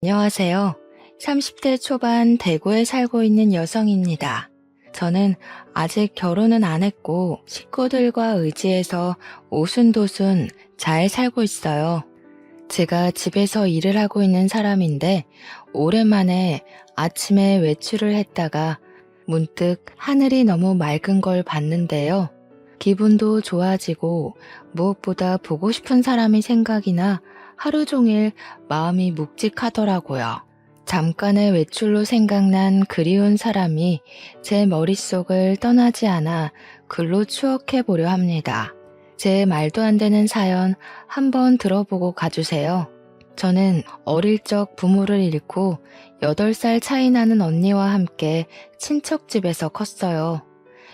안녕하세요. 30대 초반 대구에 살고 있는 여성입니다. 저는 아직 결혼은 안 했고 식구들과 의지해서 오순도순 잘 살고 있어요. 제가 집에서 일을 하고 있는 사람인데 오랜만에 아침에 외출을 했다가 문득 하늘이 너무 맑은 걸 봤는데요. 기분도 좋아지고 무엇보다 보고 싶은 사람이 생각이 나 하루 종일 마음이 묵직하더라고요. 잠깐의 외출로 생각난 그리운 사람이 제 머릿속을 떠나지 않아 글로 추억해 보려 합니다. 제 말도 안 되는 사연 한번 들어보고 가주세요. 저는 어릴 적 부모를 잃고 8살 차이 나는 언니와 함께 친척 집에서 컸어요.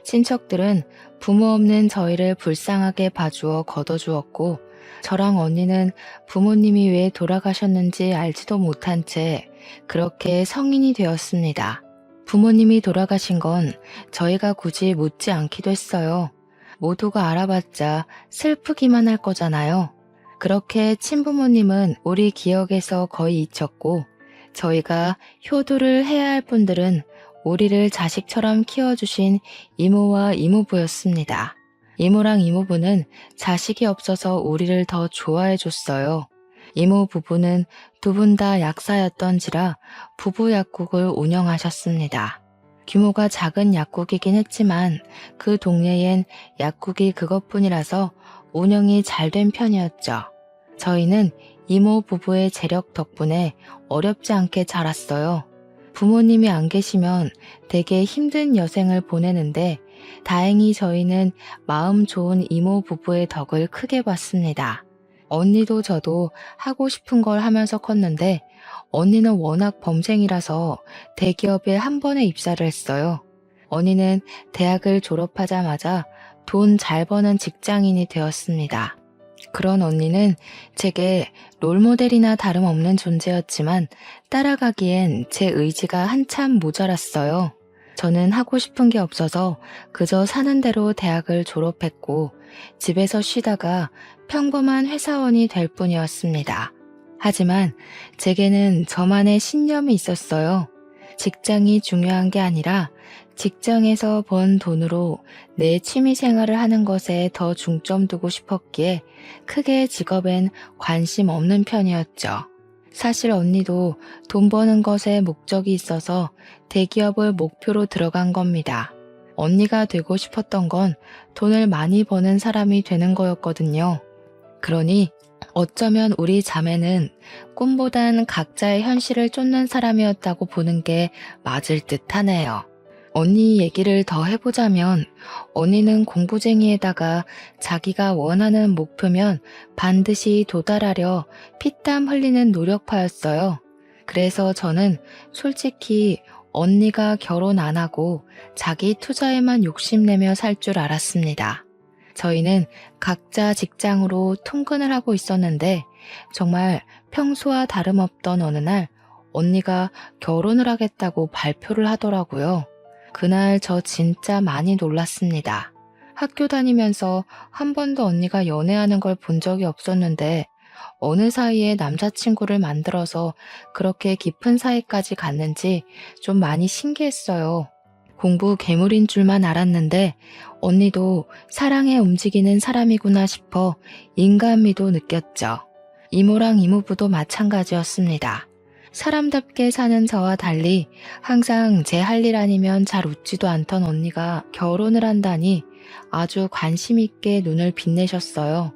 친척들은 부모 없는 저희를 불쌍하게 봐주어 걷어주었고 저랑 언니는 부모님이 왜 돌아가셨는지 알지도 못한 채 그렇게 성인이 되었습니다. 부모님이 돌아가신 건 저희가 굳이 묻지 않기도 했어요. 모두가 알아봤자 슬프기만 할 거잖아요. 그렇게 친부모님은 우리 기억에서 거의 잊혔고 저희가 효도를 해야 할 분들은 우리를 자식처럼 키워주신 이모와 이모부였습니다. 이모랑 이모부는 자식이 없어서 우리를 더 좋아해줬어요. 이모 부부는 두 분 다 약사였던지라 부부 약국을 운영하셨습니다. 규모가 작은 약국이긴 했지만 그 동네엔 약국이 그것뿐이라서 운영이 잘 된 편이었죠. 저희는 이모 부부의 재력 덕분에 어렵지 않게 자랐어요. 부모님이 안 계시면 되게 힘든 여생을 보내는데 다행히 저희는 마음 좋은 이모 부부의 덕을 크게 봤습니다. 언니도 저도 하고 싶은 걸 하면서 컸는데 언니는 워낙 범생이라서 대기업에 한 번에 입사를 했어요. 언니는 대학을 졸업하자마자 돈 잘 버는 직장인이 되었습니다. 그런 언니는 제게 롤모델이나 다름없는 존재였지만 따라가기엔 제 의지가 한참 모자랐어요. 저는 하고 싶은 게 없어서 그저 사는 대로 대학을 졸업했고 집에서 쉬다가 평범한 회사원이 될 뿐이었습니다. 하지만 제게는 저만의 신념이 있었어요. 직장이 중요한 게 아니라 직장에서 번 돈으로 내 취미 생활을 하는 것에 더 중점 두고 싶었기에 크게 직업엔 관심 없는 편이었죠. 사실 언니도 돈 버는 것에 목적이 있어서 대기업을 목표로 들어간 겁니다. 언니가 되고 싶었던 건 돈을 많이 버는 사람이 되는 거였거든요. 그러니 어쩌면 우리 자매는 꿈보단 각자의 현실을 쫓는 사람이었다고 보는 게 맞을 듯 하네요. 언니 얘기를 더 해보자면 언니는 공부쟁이에다가 자기가 원하는 목표면 반드시 도달하려 피땀 흘리는 노력파였어요. 그래서 저는 솔직히 언니가 결혼 안 하고 자기 투자에만 욕심내며 살 줄 알았습니다. 저희는 각자 직장으로 통근을 하고 있었는데 정말 평소와 다름없던 어느 날 언니가 결혼을 하겠다고 발표를 하더라고요. 그날 저 진짜 많이 놀랐습니다. 학교 다니면서 한 번도 언니가 연애하는 걸 본 적이 없었는데 어느 사이에 남자친구를 만들어서 그렇게 깊은 사이까지 갔는지 좀 많이 신기했어요. 공부 괴물인 줄만 알았는데 언니도 사랑에 움직이는 사람이구나 싶어 인간미도 느꼈죠. 이모랑 이모부도 마찬가지였습니다. 사람답게 사는 저와 달리 항상 제 할 일 아니면 잘 웃지도 않던 언니가 결혼을 한다니 아주 관심 있게 눈을 빛내셨어요.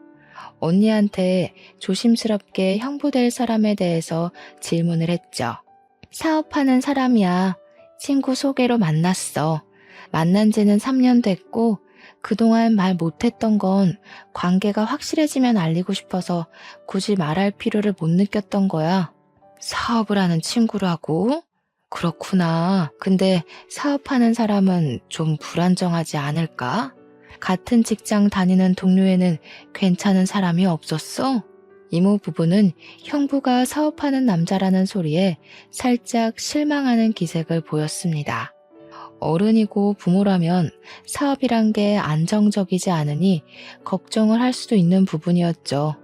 언니한테 조심스럽게 형부될 사람에 대해서 질문을 했죠. 사업하는 사람이야. 친구 소개로 만났어. 만난 지는 3년 됐고 그동안 말 못했던 건 관계가 확실해지면 알리고 싶어서 굳이 말할 필요를 못 느꼈던 거야. 사업을 하는 친구라고? 그렇구나. 근데 사업하는 사람은 좀 불안정하지 않을까? 같은 직장 다니는 동료에는 괜찮은 사람이 없었어? 이모 부부는 형부가 사업하는 남자라는 소리에 살짝 실망하는 기색을 보였습니다. 어른이고 부모라면 사업이란 게 안정적이지 않으니 걱정을 할 수도 있는 부분이었죠.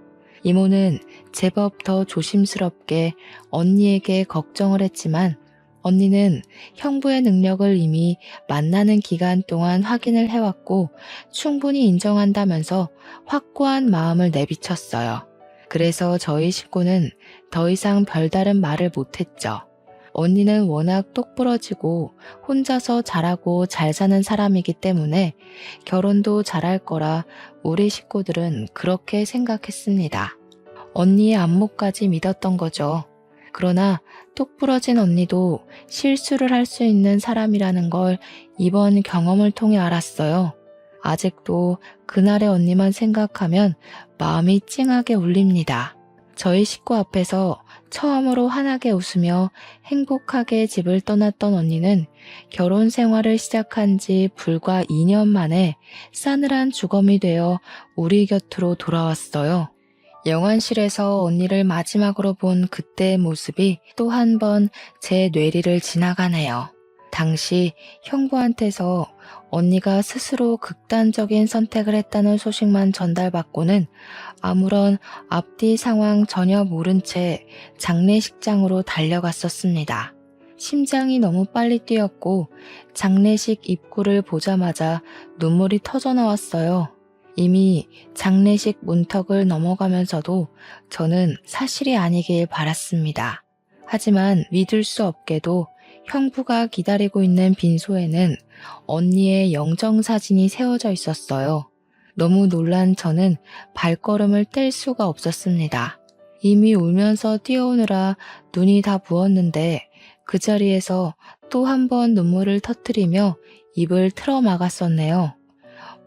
이모는 제법 더 조심스럽게 언니에게 걱정을 했지만 언니는 형부의 능력을 이미 만나는 기간 동안 확인을 해왔고 충분히 인정한다면서 확고한 마음을 내비쳤어요. 그래서 저희 식구는 더 이상 별다른 말을 못했죠. 언니는 워낙 똑부러지고 혼자서 잘하고 잘 사는 사람이기 때문에 결혼도 잘할 거라 우리 식구들은 그렇게 생각했습니다. 언니의 안목까지 믿었던 거죠. 그러나 똑부러진 언니도 실수를 할 수 있는 사람이라는 걸 이번 경험을 통해 알았어요. 아직도 그날의 언니만 생각하면 마음이 찡하게 울립니다. 저희 식구 앞에서 처음으로 환하게 웃으며 행복하게 집을 떠났던 언니는 결혼 생활을 시작한 지 불과 2년 만에 싸늘한 주검이 되어 우리 곁으로 돌아왔어요. 영안실에서 언니를 마지막으로 본 그때의 모습이 또 한 번 제 뇌리를 지나가네요. 당시 형부한테서 언니가 스스로 극단적인 선택을 했다는 소식만 전달받고는 아무런 앞뒤 상황 전혀 모른 채 장례식장으로 달려갔었습니다. 심장이 너무 빨리 뛰었고 장례식 입구를 보자마자 눈물이 터져 나왔어요. 이미 장례식 문턱을 넘어가면서도 저는 사실이 아니길 바랐습니다. 하지만 믿을 수 없게도 형부가 기다리고 있는 빈소에는 언니의 영정사진이 세워져 있었어요. 너무 놀란 저는 발걸음을 뗄 수가 없었습니다. 이미 울면서 뛰어오느라 눈이 다 부었는데 그 자리에서 또 한 번 눈물을 터뜨리며 입을 틀어 막았었네요.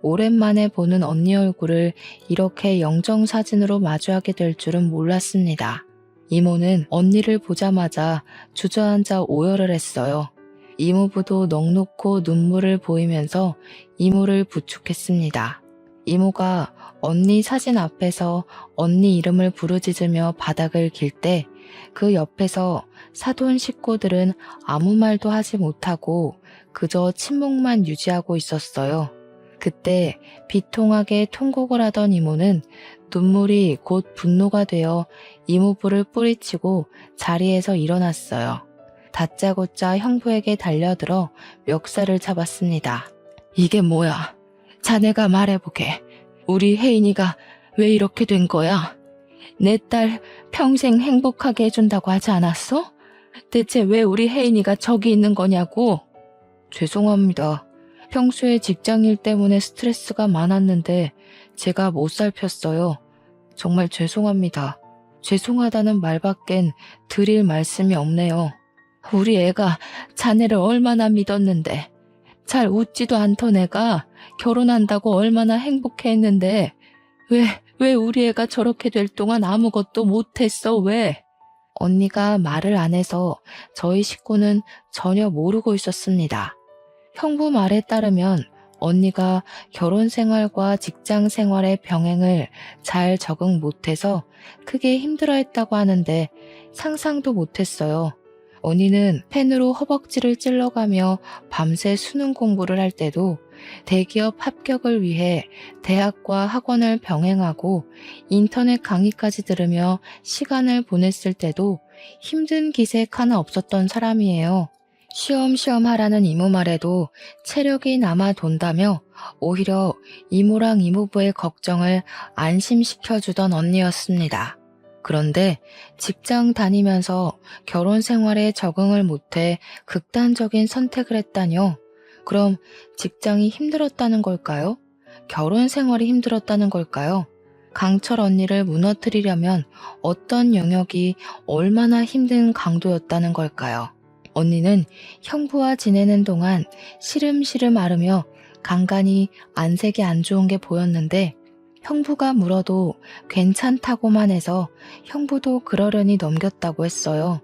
오랜만에 보는 언니 얼굴을 이렇게 영정사진으로 마주하게 될 줄은 몰랐습니다. 이모는 언니를 보자마자 주저앉아 오열을 했어요. 이모부도 넋놓고 눈물을 보이면서 이모를 부축했습니다. 이모가 언니 사진 앞에서 언니 이름을 부르짖으며 바닥을 길 때 그 옆에서 사돈 식구들은 아무 말도 하지 못하고 그저 침묵만 유지하고 있었어요. 그때 비통하게 통곡을 하던 이모는 눈물이 곧 분노가 되어 이모부를 뿌리치고 자리에서 일어났어요. 다짜고짜 형부에게 달려들어 멱살을 잡았습니다. 이게 뭐야? 자네가 말해보게. 우리 혜인이가 왜 이렇게 된 거야? 내 딸 평생 행복하게 해준다고 하지 않았어? 대체 왜 우리 혜인이가 저기 있는 거냐고? 죄송합니다. 평소에 직장일 때문에 스트레스가 많았는데 제가 못 살폈어요. 정말 죄송합니다. 죄송하다는 말밖엔 드릴 말씀이 없네요. 우리 애가 자네를 얼마나 믿었는데, 잘 웃지도 않던 애가 결혼한다고 얼마나 행복해했는데 왜 우리 애가 저렇게 될 동안 아무것도 못했어, 왜? 언니가 말을 안 해서 저희 식구는 전혀 모르고 있었습니다. 형부 말에 따르면 언니가 결혼 생활과 직장 생활의 병행을 잘 적응 못해서 크게 힘들어했다고 하는데 상상도 못했어요. 언니는 펜으로 허벅지를 찔러가며 밤새 수능 공부를 할 때도 대기업 합격을 위해 대학과 학원을 병행하고 인터넷 강의까지 들으며 시간을 보냈을 때도 힘든 기색 하나 없었던 사람이에요. 쉬엄쉬엄 하라는 이모 말에도 체력이 남아 돈다며 오히려 이모랑 이모부의 걱정을 안심시켜주던 언니였습니다. 그런데 직장 다니면서 결혼 생활에 적응을 못해 극단적인 선택을 했다뇨. 그럼 직장이 힘들었다는 걸까요? 결혼 생활이 힘들었다는 걸까요? 강철 언니를 무너뜨리려면 어떤 영역이 얼마나 힘든 강도였다는 걸까요? 언니는 형부와 지내는 동안 시름시름 앓으며 간간히 안색이 안 좋은 게 보였는데 형부가 물어도 괜찮다고만 해서 형부도 그러려니 넘겼다고 했어요.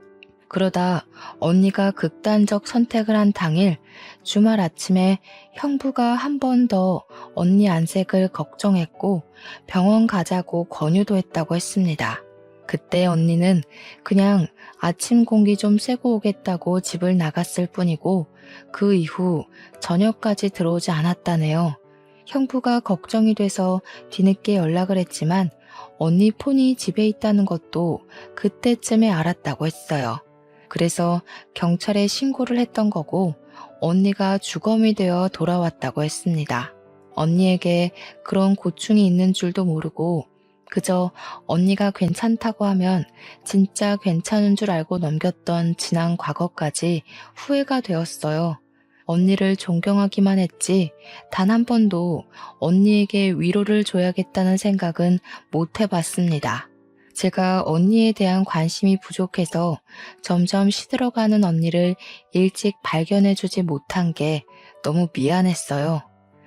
그러다 언니가 극단적 선택을 한 당일 주말 아침에 형부가 한 번 더 언니 안색을 걱정했고 병원 가자고 권유도 했다고 했습니다. 그때 언니는 그냥 아침 공기 좀 쐬고 오겠다고 집을 나갔을 뿐이고 그 이후 저녁까지 들어오지 않았다네요. 형부가 걱정이 돼서 뒤늦게 연락을 했지만 언니 폰이 집에 있다는 것도 그때쯤에 알았다고 했어요. 그래서 경찰에 신고를 했던 거고 언니가 주검이 되어 돌아왔다고 했습니다. 언니에게 그런 고충이 있는 줄도 모르고 그저 언니가 괜찮다고 하면 진짜 괜찮은 줄 알고 넘겼던 지난 과거까지 후회가 되었어요. 언니를 존경하기만 했지 단 한 번도 언니에게 위로를 줘야겠다는 생각은 못 해봤습니다. 제가 언니에 대한 관심이 부족해서 점점 시들어가는 언니를 일찍 발견해주지 못한 게 너무 미안했어요.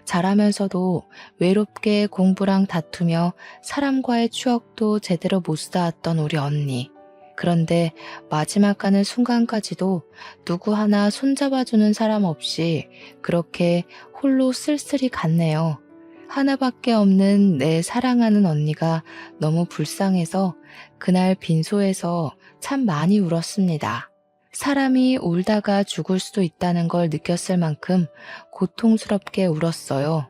자라면서도 외롭게 공부랑 다투며 사람과의 추억도 제대로 못 쌓았던 우리 언니. 그런데 마지막 가는 순간까지도 누구 하나 손잡아주는 사람 없이 그렇게 홀로 쓸쓸히 갔네요. 하나밖에 없는 내 사랑하는 언니가 너무 불쌍해서 그날 빈소에서 참 많이 울었습니다. 사람이 울다가 죽을 수도 있다는 걸 느꼈을 만큼 고통스럽게 울었어요.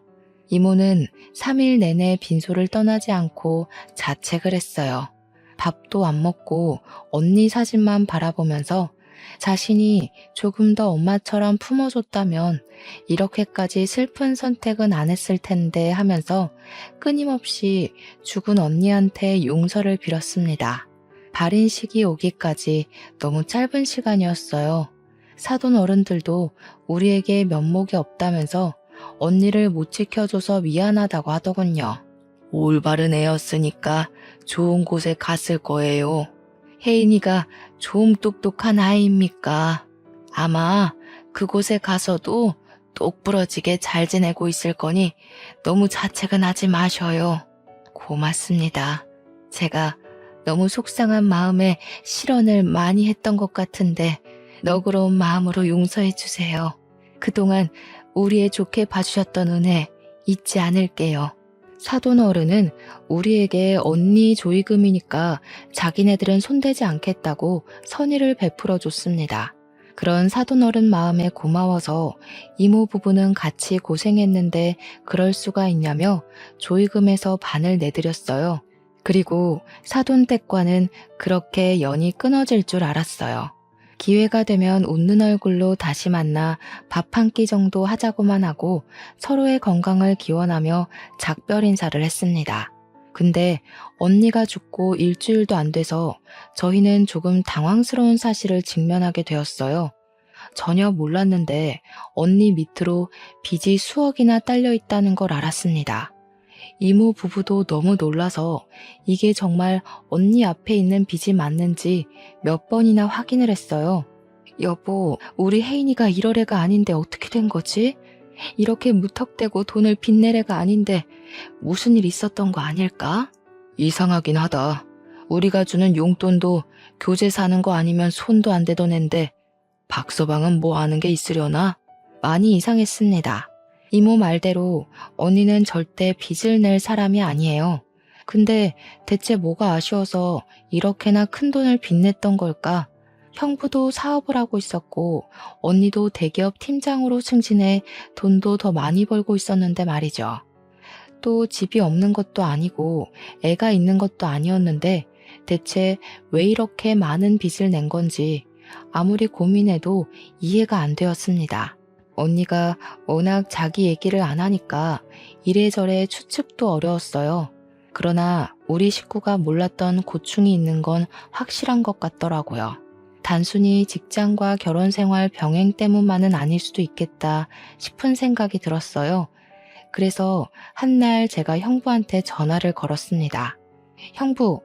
이모는 3일 내내 빈소를 떠나지 않고 자책을 했어요. 밥도 안 먹고 언니 사진만 바라보면서 자신이 조금 더 엄마처럼 품어줬다면 이렇게까지 슬픈 선택은 안 했을 텐데 하면서 끊임없이 죽은 언니한테 용서를 빌었습니다. 발인 시기 오기까지 너무 짧은 시간이었어요. 사돈 어른들도 우리에게 면목이 없다면서 언니를 못 지켜줘서 미안하다고 하더군요. 올바른 애였으니까 좋은 곳에 갔을 거예요. 혜인이가 좀 똑똑한 아이입니까? 아마 그곳에 가서도 똑부러지게 잘 지내고 있을 거니 너무 자책은 하지 마셔요. 고맙습니다. 제가 너무 속상한 마음에 실언을 많이 했던 것 같은데 너그러운 마음으로 용서해 주세요. 그동안 우리의 좋게 봐주셨던 은혜 잊지 않을게요. 사돈 어른은 우리에게 언니 조의금이니까 자기네들은 손대지 않겠다고 선의를 베풀어 줬습니다. 그런 사돈 어른 마음에 고마워서 이모 부부는 같이 고생했는데 그럴 수가 있냐며 조의금에서 반을 내드렸어요. 그리고 사돈 댁과는 그렇게 연이 끊어질 줄 알았어요. 기회가 되면 웃는 얼굴로 다시 만나 밥 한 끼 정도 하자고만 하고 서로의 건강을 기원하며 작별 인사를 했습니다. 근데 언니가 죽고 일주일도 안 돼서 저희는 조금 당황스러운 사실을 직면하게 되었어요. 전혀 몰랐는데 언니 밑으로 빚이 수억이나 딸려 있다는 걸 알았습니다. 이모 부부도 너무 놀라서 이게 정말 언니 앞에 있는 빚이 맞는지 몇 번이나 확인을 했어요. 여보, 우리 혜인이가 이럴 애가 아닌데 어떻게 된 거지? 이렇게 무턱대고 돈을 빚낼 애가 아닌데 무슨 일 있었던 거 아닐까? 이상하긴 하다. 우리가 주는 용돈도 교재 사는 거 아니면 손도 안 대던 앤데 박서방은 뭐 아는 게 있으려나? 많이 이상했습니다. 이모 말대로 언니는 절대 빚을 낼 사람이 아니에요. 근데 대체 뭐가 아쉬워서 이렇게나 큰 돈을 빚냈던 걸까? 형부도 사업을 하고 있었고 언니도 대기업 팀장으로 승진해 돈도 더 많이 벌고 있었는데 말이죠. 또 집이 없는 것도 아니고 애가 있는 것도 아니었는데 대체 왜 이렇게 많은 빚을 낸 건지 아무리 고민해도 이해가 안 되었습니다. 언니가 워낙 자기 얘기를 안 하니까 이래저래 추측도 어려웠어요. 그러나 우리 식구가 몰랐던 고충이 있는 건 확실한 것 같더라고요. 단순히 직장과 결혼 생활 병행 때문만은 아닐 수도 있겠다 싶은 생각이 들었어요. 그래서 한날 제가 형부한테 전화를 걸었습니다. 형부,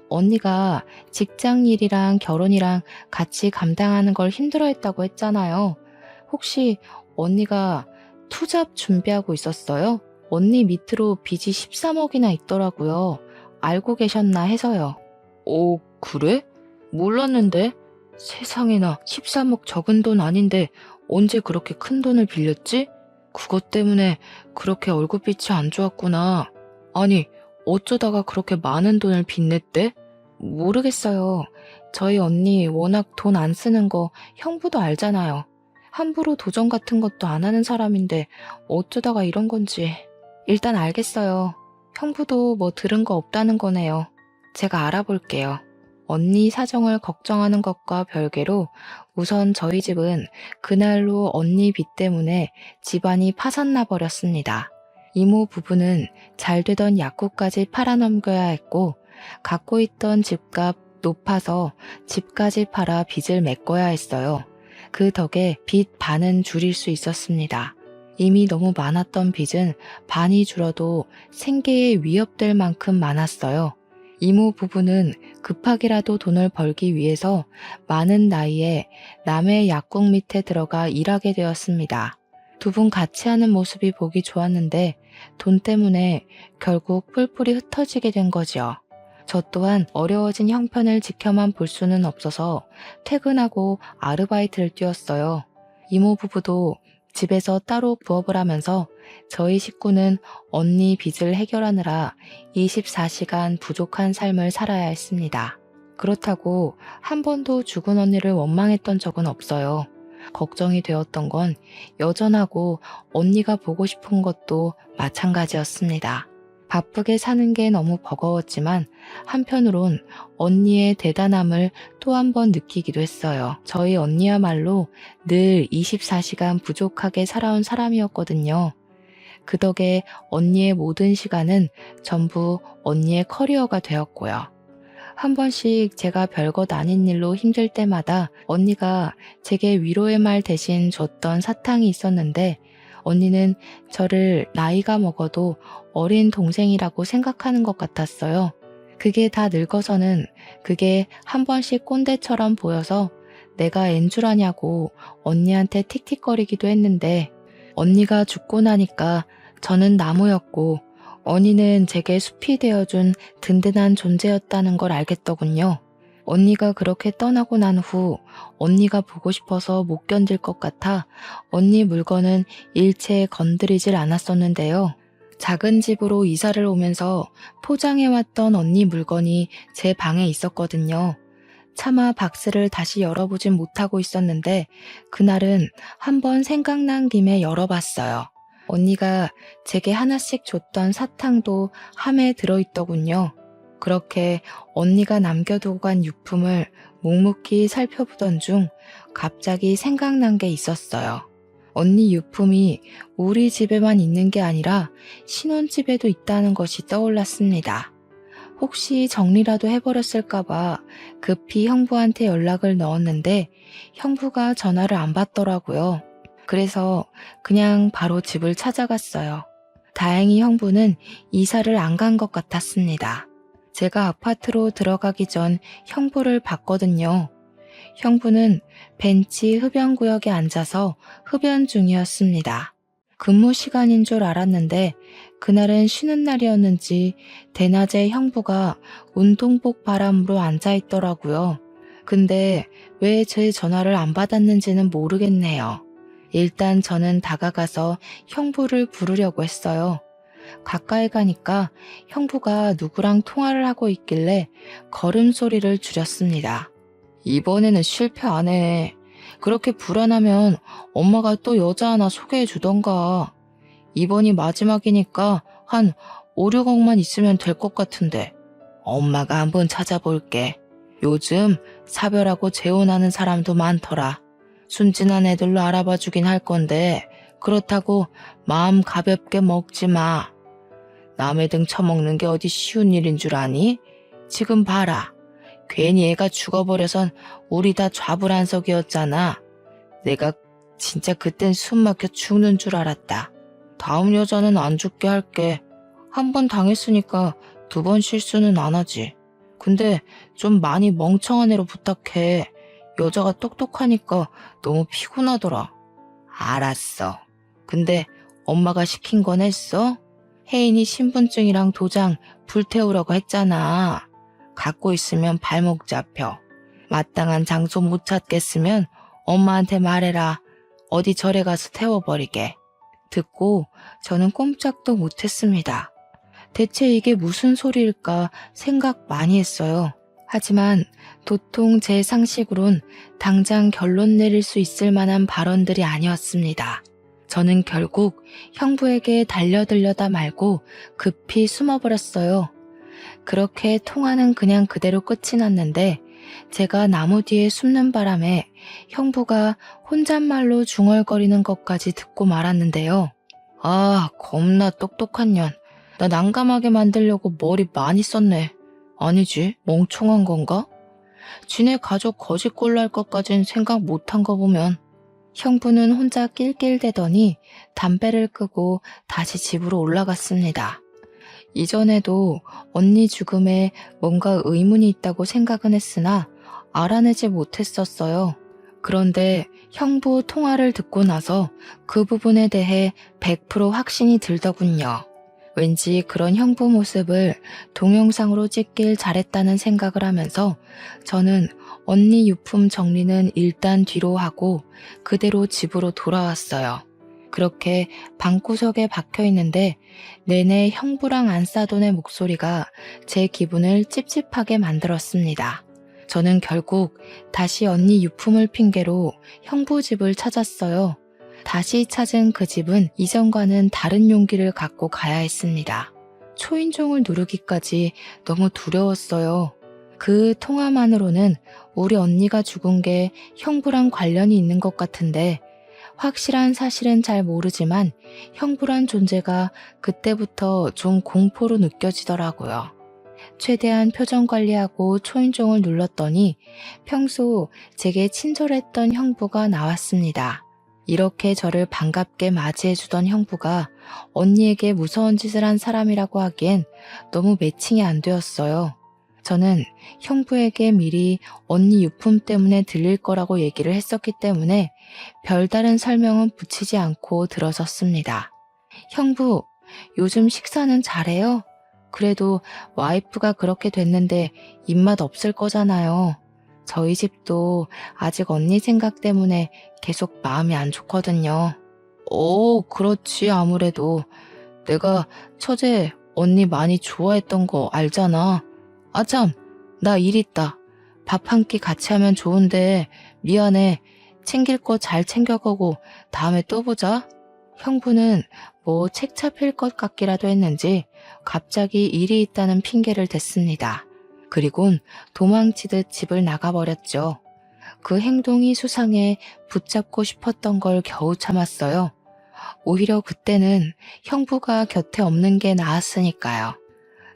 언니가 직장 일이랑 결혼이랑 같이 감당하는 걸 힘들어했다고 했잖아요. 혹시 언니가 투잡 준비하고 있었어요? 언니 밑으로 빚이 13억이나 있더라고요. 알고 계셨나 해서요. 오, 그래? 몰랐는데? 세상에나 13억 적은 돈 아닌데 언제 그렇게 큰 돈을 빌렸지? 그것 때문에 그렇게 얼굴빛이 안 좋았구나. 아니, 어쩌다가 그렇게 많은 돈을 빚냈대? 모르겠어요. 저희 언니 워낙 돈 안 쓰는 거 형부도 알잖아요. 함부로 도전 같은 것도 안 하는 사람인데 어쩌다가 이런 건지. 일단 알겠어요. 형부도 뭐 들은 거 없다는 거네요. 제가 알아볼게요. 언니 사정을 걱정하는 것과 별개로 우선 저희 집은 그날로 언니 빚 때문에 집안이 파산나 버렸습니다. 이모 부부는 잘 되던 약국까지 팔아넘겨야 했고 갖고 있던 집값 높아서 집까지 팔아 빚을 메꿔야 했어요. 그 덕에 빚 반은 줄일 수 있었습니다. 이미 너무 많았던 빚은 반이 줄어도 생계에 위협될 만큼 많았어요. 이모 부부는 급하게라도 돈을 벌기 위해서 많은 나이에 남의 약국 밑에 들어가 일하게 되었습니다. 두 분 같이 하는 모습이 보기 좋았는데 돈 때문에 결국 뿔뿔이 흩어지게 된 거지요. 저 또한 어려워진 형편을 지켜만 볼 수는 없어서 퇴근하고 아르바이트를 뛰었어요. 이모 부부도 집에서 따로 부업을 하면서 저희 식구는 언니 빚을 해결하느라 24시간 부족한 삶을 살아야 했습니다. 그렇다고 한 번도 죽은 언니를 원망했던 적은 없어요. 걱정이 되었던 건 여전하고 언니가 보고 싶은 것도 마찬가지였습니다. 바쁘게 사는 게 너무 버거웠지만 한편으론 언니의 대단함을 또 한 번 느끼기도 했어요. 저희 언니야말로 늘 24시간 부족하게 살아온 사람이었거든요. 그 덕에 언니의 모든 시간은 전부 언니의 커리어가 되었고요. 한 번씩 제가 별것 아닌 일로 힘들 때마다 언니가 제게 위로의 말 대신 줬던 사탕이 있었는데 언니는 저를 나이가 먹어도 어린 동생이라고 생각하는 것 같았어요. 그게 다 늙어서는 그게 한 번씩 꼰대처럼 보여서 내가 앤 줄 아냐고 언니한테 틱틱거리기도 했는데 언니가 죽고 나니까 저는 나무였고 언니는 제게 숲이 되어준 든든한 존재였다는 걸 알겠더군요. 언니가 그렇게 떠나고 난 후 언니가 보고 싶어서 못 견딜 것 같아 언니 물건은 일체 건드리질 않았었는데요. 작은 집으로 이사를 오면서 포장해왔던 언니 물건이 제 방에 있었거든요. 차마 박스를 다시 열어보진 못하고 있었는데 그날은 한번 생각난 김에 열어봤어요. 언니가 제게 하나씩 줬던 사탕도 함에 들어있더군요. 그렇게 언니가 남겨두고 간 유품을 묵묵히 살펴보던 중 갑자기 생각난 게 있었어요. 언니 유품이 우리 집에만 있는 게 아니라 신혼집에도 있다는 것이 떠올랐습니다. 혹시 정리라도 해버렸을까봐 급히 형부한테 연락을 넣었는데 형부가 전화를 안 받더라고요. 그래서 그냥 바로 집을 찾아갔어요. 다행히 형부는 이사를 안 간 것 같았습니다. 제가 아파트로 들어가기 전 형부를 봤거든요. 형부는 벤치 흡연구역에 앉아서 흡연 중이었습니다. 근무 시간인 줄 알았는데 그날은 쉬는 날이었는지 대낮에 형부가 운동복 바람으로 앉아있더라고요. 근데 왜 제 전화를 안 받았는지는 모르겠네요. 일단 저는 다가가서 형부를 부르려고 했어요. 가까이 가니까 형부가 누구랑 통화를 하고 있길래 걸음소리를 줄였습니다. 이번에는 실패 안 해. 그렇게 불안하면 엄마가 또 여자 하나 소개해 주던가. 이번이 마지막이니까 한 5, 6억만 있으면 될 것 같은데. 엄마가 한번 찾아볼게. 요즘 사별하고 재혼하는 사람도 많더라. 순진한 애들로 알아봐 주긴 할 건데 그렇다고 마음 가볍게 먹지 마. 남의 등 처먹는 게 어디 쉬운 일인 줄 아니? 지금 봐라. 괜히 애가 죽어버려선 우리 다 좌불안석이었잖아. 내가 진짜 그땐 숨 막혀 죽는 줄 알았다. 다음 여자는 안 죽게 할게. 한 번 당했으니까 2번 실수는 안 하지. 근데 좀 많이 멍청한 애로 부탁해. 여자가 똑똑하니까 너무 피곤하더라. 알았어. 근데 엄마가 시킨 건 했어? 혜인이 신분증이랑 도장 불태우라고 했잖아. 갖고 있으면 발목 잡혀. 마땅한 장소 못 찾겠으면 엄마한테 말해라. 어디 절에 가서 태워버리게. 듣고 저는 꼼짝도 못했습니다. 대체 이게 무슨 소리일까 생각 많이 했어요. 하지만 도통 제 상식으론 당장 결론 내릴 수 있을 만한 발언들이 아니었습니다. 저는 결국 형부에게 달려들려다 말고 급히 숨어버렸어요. 그렇게 통화는 그냥 그대로 끝이 났는데 제가 나무 뒤에 숨는 바람에 형부가 혼잣말로 중얼거리는 것까지 듣고 말았는데요. 아, 겁나 똑똑한 년. 나 난감하게 만들려고 머리 많이 썼네. 아니지, 멍청한 건가? 지네 가족 거짓골로 할 것까진 생각 못한 거 보면. 형부는 혼자 낄낄대더니 담배를 끄고 다시 집으로 올라갔습니다. 이전에도 언니 죽음에 뭔가 의문이 있다고 생각은 했으나 알아내지 못했었어요. 그런데 형부 통화를 듣고 나서 그 부분에 대해 100% 확신이 들더군요. 왠지 그런 형부 모습을 동영상으로 찍길 잘했다는 생각을 하면서 저는 언니 유품 정리는 일단 뒤로 하고 그대로 집으로 돌아왔어요. 그렇게 방구석에 박혀 있는데 내내 형부랑 안싸돈의 목소리가 제 기분을 찝찝하게 만들었습니다. 저는 결국 다시 언니 유품을 핑계로 형부 집을 찾았어요. 다시 찾은 그 집은 이전과는 다른 용기를 갖고 가야 했습니다. 초인종을 누르기까지 너무 두려웠어요. 그 통화만으로는 우리 언니가 죽은 게 형부랑 관련이 있는 것 같은데 확실한 사실은 잘 모르지만 형부란 존재가 그때부터 좀 공포로 느껴지더라고요. 최대한 표정 관리하고 초인종을 눌렀더니 평소 제게 친절했던 형부가 나왔습니다. 이렇게 저를 반갑게 맞이해주던 형부가 언니에게 무서운 짓을 한 사람이라고 하기엔 너무 매칭이 안 되었어요. 저는 형부에게 미리 언니 유품 때문에 들릴 거라고 얘기를 했었기 때문에 별다른 설명은 붙이지 않고 들어섰습니다. 형부, 요즘 식사는 잘해요? 그래도 와이프가 그렇게 됐는데 입맛 없을 거잖아요. 저희 집도 아직 언니 생각 때문에 계속 마음이 안 좋거든요. 그렇지 아무래도. 내가 처제 언니 많이 좋아했던 거 알잖아. 아참, 나 일 있다. 밥 한 끼 같이 하면 좋은데 미안해. 챙길 거 잘 챙겨가고 다음에 또 보자. 형부는 뭐 책 잡힐 것 같기라도 했는지 갑자기 일이 있다는 핑계를 댔습니다. 그리곤 도망치듯 집을 나가버렸죠. 그 행동이 수상해 붙잡고 싶었던 걸 겨우 참았어요. 오히려 그때는 형부가 곁에 없는 게 나았으니까요.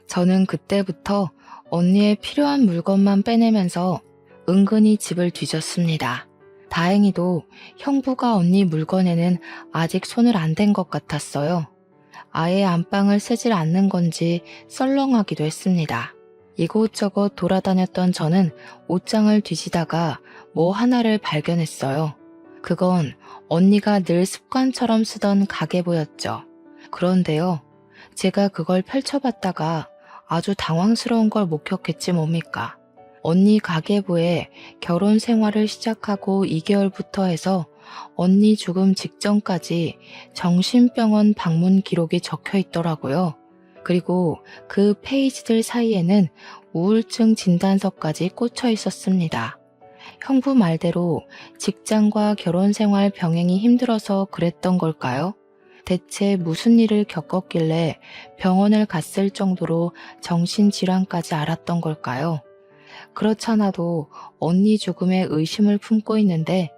저는 그때부터 언니의 필요한 물건만 빼내면서 은근히 집을 뒤졌습니다. 다행히도 형부가 언니 물건에는 아직 손을 안 댄 것 같았어요. 아예 안방을 쓰질 않는 건지 썰렁하기도 했습니다. 이곳저곳 돌아다녔던 저는 옷장을 뒤지다가 뭐 하나를 발견했어요. 그건 언니가 늘 습관처럼 쓰던 가계부였죠. 그런데요, 제가 그걸 펼쳐봤다가 아주 당황스러운 걸 목격했지 뭡니까. 언니 가계부에 결혼 생활을 시작하고 2개월부터 해서 언니 죽음 직전까지 정신병원 방문 기록이 적혀 있더라고요. 그리고 그 페이지들 사이에는 우울증 진단서까지 꽂혀 있었습니다. 형부 말대로 직장과 결혼 생활 병행이 힘들어서 그랬던 걸까요? 대체 무슨 일을 겪었길래 병원을 갔을 정도로 정신질환까지 앓았던 걸까요? 그렇잖아도 언니 죽음에 의심을 품고 있는데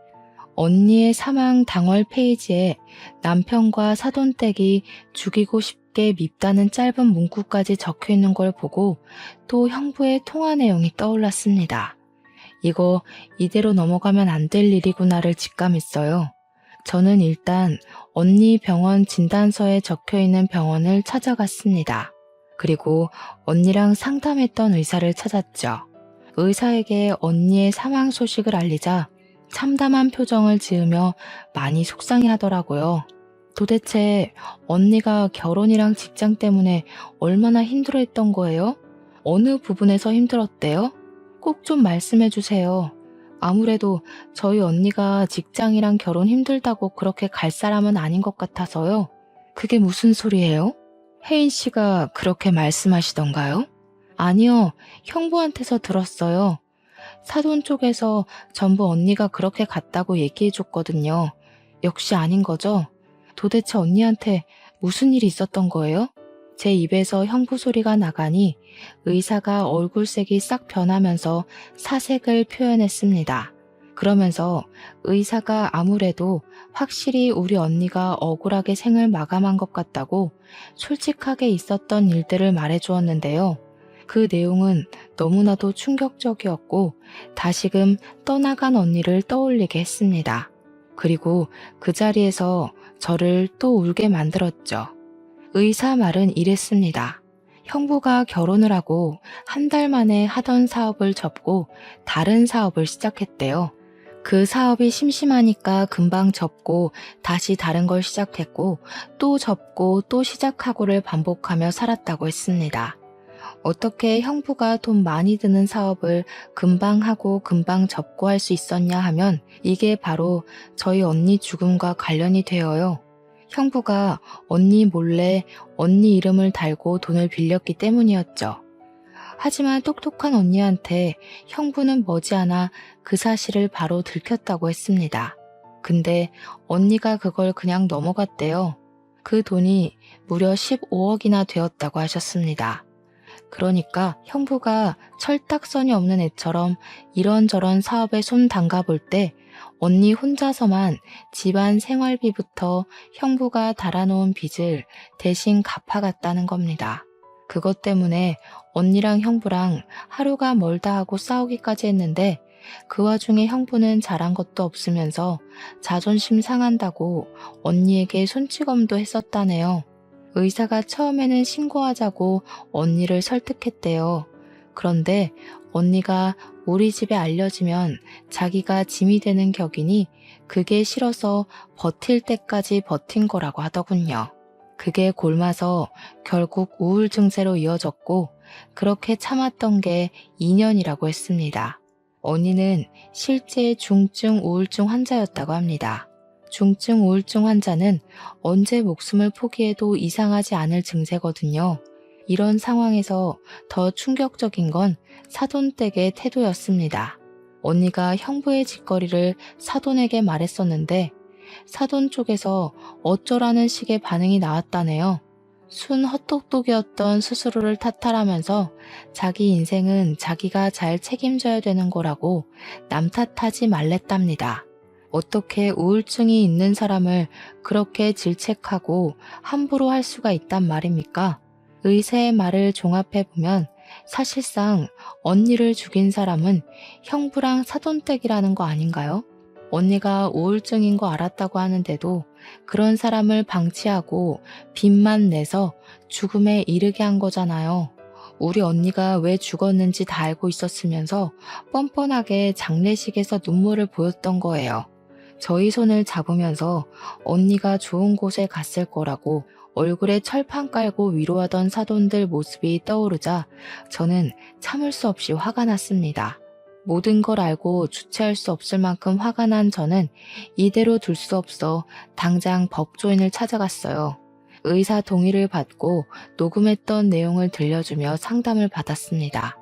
언니의 사망 당월 페이지에 남편과 사돈댁이 죽이고 싶게 밉다는 짧은 문구까지 적혀 있는 걸 보고 또 형부의 통화 내용이 떠올랐습니다. 이거 이대로 넘어가면 안 될 일이구나를 직감했어요. 저는 일단 언니 병원 진단서에 적혀있는 병원을 찾아갔습니다. 그리고 언니랑 상담했던 의사를 찾았죠. 의사에게 언니의 사망 소식을 알리자 참담한 표정을 지으며 많이 속상해하더라고요. 도대체 언니가 결혼이랑 직장 때문에 얼마나 힘들어했던 거예요? 어느 부분에서 힘들었대요? 꼭 좀 말씀해 주세요. 아무래도 저희 언니가 직장이랑 결혼 힘들다고 그렇게 갈 사람은 아닌 것 같아서요. 그게 무슨 소리예요? 혜인 씨가 그렇게 말씀하시던가요? 아니요, 형부한테서 들었어요. 사돈 쪽에서 전부 언니가 그렇게 갔다고 얘기해 줬거든요. 역시 아닌 거죠? 도대체 언니한테 무슨 일이 있었던 거예요? 제 입에서 형부 소리가 나가니 의사가 얼굴색이 싹 변하면서 사색을 표현했습니다. 그러면서 의사가 아무래도 확실히 우리 언니가 억울하게 생을 마감한 것 같다고 솔직하게 있었던 일들을 말해주었는데요. 그 내용은 너무나도 충격적이었고 다시금 떠나간 언니를 떠올리게 했습니다. 그리고 그 자리에서 저를 또 울게 만들었죠. 의사 말은 이랬습니다. 형부가 결혼을 하고 한 달 만에 하던 사업을 접고 다른 사업을 시작했대요. 그 사업이 심심하니까 금방 접고 다시 다른 걸 시작했고 또 접고 또 시작하고를 반복하며 살았다고 했습니다. 어떻게 형부가 돈 많이 드는 사업을 금방 하고 금방 접고 할 수 있었냐 하면 이게 바로 저희 언니 죽음과 관련이 되어요. 형부가 언니 몰래 언니 이름을 달고 돈을 빌렸기 때문이었죠. 하지만 똑똑한 언니한테 형부는 머지않아 그 사실을 바로 들켰다고 했습니다. 근데 언니가 그걸 그냥 넘어갔대요. 그 돈이 무려 15억이나 되었다고 하셨습니다. 그러니까 형부가 철딱서니 없는 애처럼 이런저런 사업에 손 담가볼 때 언니 혼자서만 집안 생활비부터 형부가 달아놓은 빚을 대신 갚아갔다는 겁니다. 그것 때문에 언니랑 형부랑 하루가 멀다 하고 싸우기까지 했는데 그 와중에 형부는 잘한 것도 없으면서 자존심 상한다고 언니에게 손찌검도 했었다네요. 의사가 처음에는 신고하자고 언니를 설득했대요. 그런데 언니가 우리 집에 알려지면 자기가 짐이 되는 격이니 그게 싫어서 버틸 때까지 버틴 거라고 하더군요. 그게 골마서 결국 우울 증세로 이어졌고 그렇게 참았던 게 2년이라고 했습니다. 언니는 실제 중증 우울증 환자였다고 합니다. 중증 우울증 환자는 언제 목숨을 포기해도 이상하지 않을 증세거든요. 이런 상황에서 더 충격적인 건 사돈댁의 태도였습니다. 언니가 형부의 짓거리를 사돈에게 말했었는데 사돈 쪽에서 어쩌라는 식의 반응이 나왔다네요. 순 헛똑똑이었던 스스로를 탓하라면서 자기 인생은 자기가 잘 책임져야 되는 거라고 남 탓하지 말랬답니다. 어떻게 우울증이 있는 사람을 그렇게 질책하고 함부로 할 수가 있단 말입니까? 의사의 말을 종합해보면 사실상 언니를 죽인 사람은 형부랑 사돈댁이라는 거 아닌가요? 언니가 우울증인 거 알았다고 하는데도 그런 사람을 방치하고 빚만 내서 죽음에 이르게 한 거잖아요. 우리 언니가 왜 죽었는지 다 알고 있었으면서 뻔뻔하게 장례식에서 눈물을 보였던 거예요. 저희 손을 잡으면서 언니가 좋은 곳에 갔을 거라고 얼굴에 철판 깔고 위로하던 사돈들 모습이 떠오르자 저는 참을 수 없이 화가 났습니다. 모든 걸 알고 주체할 수 없을 만큼 화가 난 저는 이대로 둘 수 없어 당장 법조인을 찾아갔어요. 의사 동의를 받고 녹음했던 내용을 들려주며 상담을 받았습니다.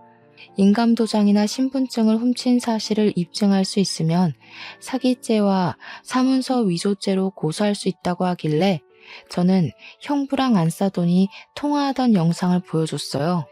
인감도장이나 신분증을 훔친 사실을 입증할 수 있으면 사기죄와 사문서 위조죄로 고소할 수 있다고 하길래 저는 형부랑 안사돈이 통화하던 영상을 보여줬어요.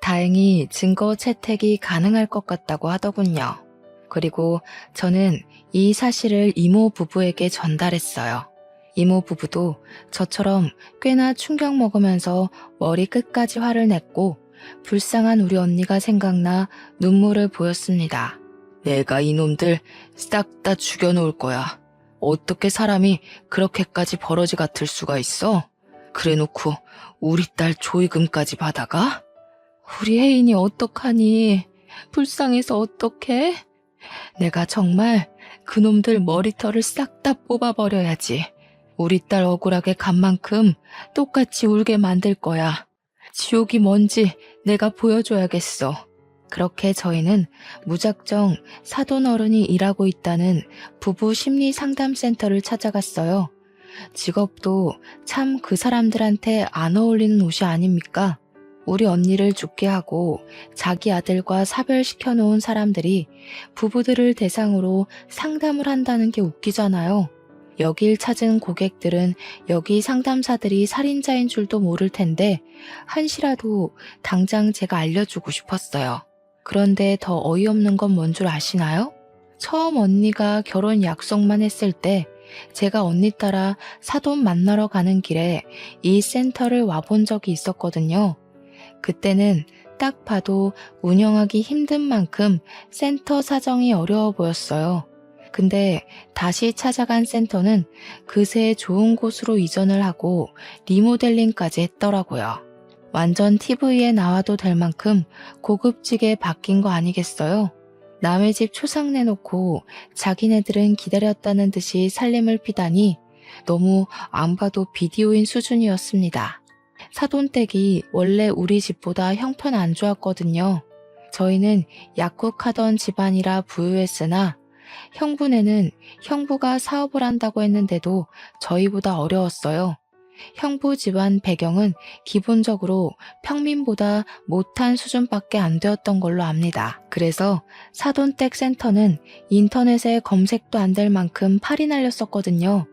다행히 증거 채택이 가능할 것 같다고 하더군요. 그리고 저는 이 사실을 이모 부부에게 전달했어요. 이모 부부도 저처럼 꽤나 충격 먹으면서 머리 끝까지 화를 냈고 불쌍한 우리 언니가 생각나 눈물을 보였습니다. 내가 이놈들 싹 다 죽여놓을 거야. 어떻게 사람이 그렇게까지 버러지 같을 수가 있어? 그래놓고 우리 딸 조의금까지 받아가? 우리 혜인이 어떡하니? 불쌍해서 어떡해? 내가 정말 그놈들 머리털을 싹 다 뽑아버려야지. 우리 딸 억울하게 간 만큼 똑같이 울게 만들 거야. 지옥이 뭔지 내가 보여줘야겠어. 그렇게 저희는 무작정 사돈 어른이 일하고 있다는 부부 심리 상담센터를 찾아갔어요. 직업도 참 그 사람들한테 안 어울리는 옷이 아닙니까? 우리 언니를 죽게 하고 자기 아들과 사별시켜 놓은 사람들이 부부들을 대상으로 상담을 한다는 게 웃기잖아요. 여길 찾은 고객들은 여기 상담사들이 살인자인 줄도 모를 텐데 한시라도 당장 제가 알려주고 싶었어요. 그런데 더 어이없는 건 뭔 줄 아시나요? 처음 언니가 결혼 약속만 했을 때 제가 언니 따라 사돈 만나러 가는 길에 이 센터를 와본 적이 있었거든요. 그때는 딱 봐도 운영하기 힘든 만큼 센터 사정이 어려워 보였어요. 근데 다시 찾아간 센터는 그새 좋은 곳으로 이전을 하고 리모델링까지 했더라고요. 완전 TV에 나와도 될 만큼 고급지게 바뀐 거 아니겠어요? 남의 집 초상 내놓고 자기네들은 기다렸다는 듯이 살림을 피다니 너무 안 봐도 비디오인 수준이었습니다. 사돈댁이 원래 우리 집보다 형편 안 좋았거든요. 저희는 약국하던 집안이라 부유했으나 형부네는 형부가 사업을 한다고 했는데도 저희보다 어려웠어요. 형부 집안 배경은 기본적으로 평민보다 못한 수준밖에 안 되었던 걸로 압니다. 그래서 사돈댁 센터는 인터넷에 검색도 안 될 만큼 팔이 날렸었거든요.